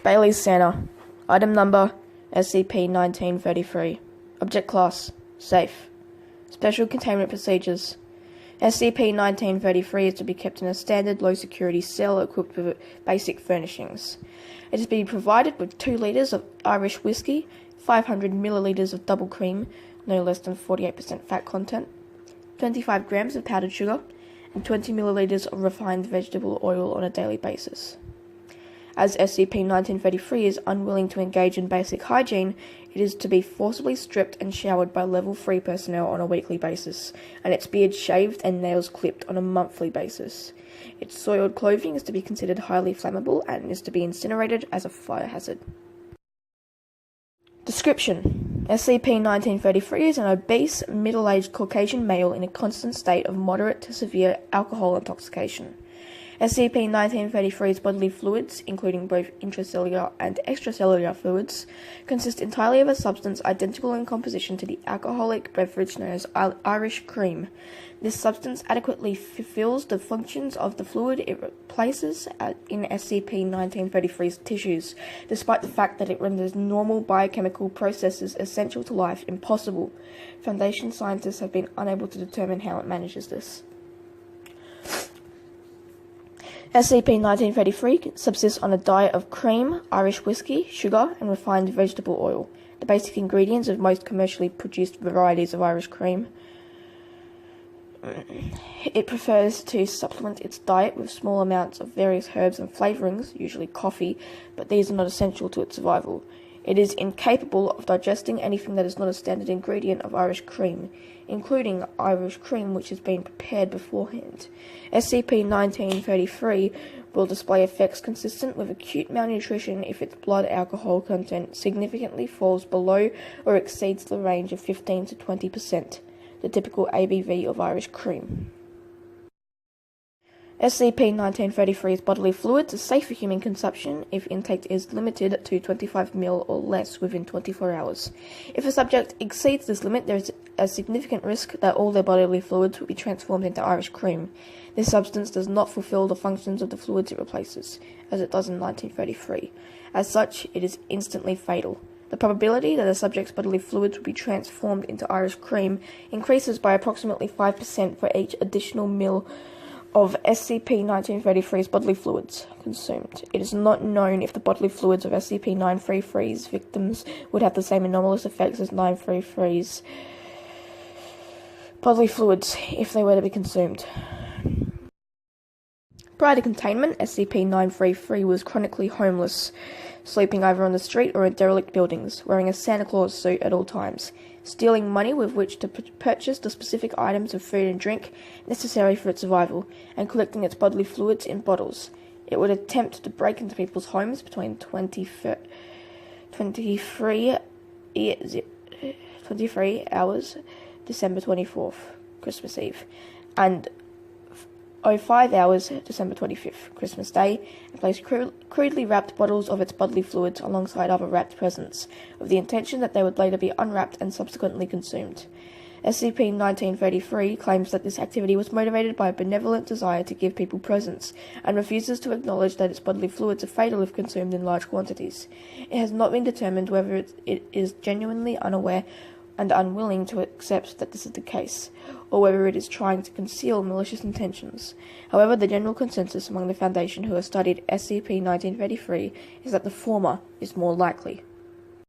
Bailey's Santa. Item number SCP-1933. Object class safe. Special containment procedures. SCP-1933 is to be kept in a standard low-security cell equipped with basic furnishings. It is to be provided with 2 litres of Irish whiskey, 500 millilitres of double cream, no less than 48% fat content, 25 grams of powdered sugar, and 20 millilitres of refined vegetable oil on a daily basis. As SCP-1933 is unwilling to engage in basic hygiene, it is to be forcibly stripped and showered by Level 3 personnel on a weekly basis, and its beard shaved and nails clipped on a monthly basis. Its soiled clothing is to be considered highly flammable and is to be incinerated as a fire hazard. Description: SCP-1933 is an obese, middle-aged Caucasian male in a constant state of moderate to severe alcohol intoxication. SCP-1933's bodily fluids, including both intracellular and extracellular fluids, consist entirely of a substance identical in composition to the alcoholic beverage known as Irish cream. This substance adequately fulfills the functions of the fluid it replaces in SCP-1933's tissues, despite the fact that it renders normal biochemical processes essential to life impossible. Foundation scientists have been unable to determine how it manages this. SCP-1933 subsists on a diet of cream, Irish whiskey, sugar, and refined vegetable oil, the basic ingredients of most commercially produced varieties of Irish cream. It prefers to supplement its diet with small amounts of various herbs and flavourings, usually coffee, but these are not essential to its survival. It is incapable of digesting anything that is not a standard ingredient of Irish cream, including Irish cream which has been prepared beforehand. SCP-1933 will display effects consistent with acute malnutrition if its blood alcohol content significantly falls below or exceeds the range of 15 to 20%, the typical ABV of Irish cream. SCP-1933's bodily fluids are safe for human consumption if intake is limited to 25 ml or less within 24 hours. If a subject exceeds this limit, there is a significant risk that all their bodily fluids will be transformed into Irish cream. This substance does not fulfill the functions of the fluids it replaces, as it does in 1933. As such, it is instantly fatal. The probability that a subject's bodily fluids will be transformed into Irish cream increases by approximately 5% for each additional ml of SCP-1933's bodily fluids consumed. It is not known if the bodily fluids of SCP-1933's victims would have the same anomalous effects as 1933's bodily fluids if they were to be consumed. Prior to containment, SCP-1933 was chronically homeless, sleeping either on the street or in derelict buildings, wearing a Santa Claus suit at all times, stealing money with which to purchase the specific items of food and drink necessary for its survival, and collecting its bodily fluids in bottles. It would attempt to break into people's homes between 23 hours, December 24th, Christmas Eve, and 05 hours, December 25th, Christmas Day, and place crudely wrapped bottles of its bodily fluids alongside other wrapped presents, with the intention that they would later be unwrapped and subsequently consumed. SCP-1933 claims that this activity was motivated by a benevolent desire to give people presents, and refuses to acknowledge that its bodily fluids are fatal if consumed in large quantities. It has not been determined whether it is genuinely unaware and unwilling to accept that this is the case, or whether it is trying to conceal malicious intentions. However, the general consensus among the Foundation who have studied SCP-1933 is that the former is more likely.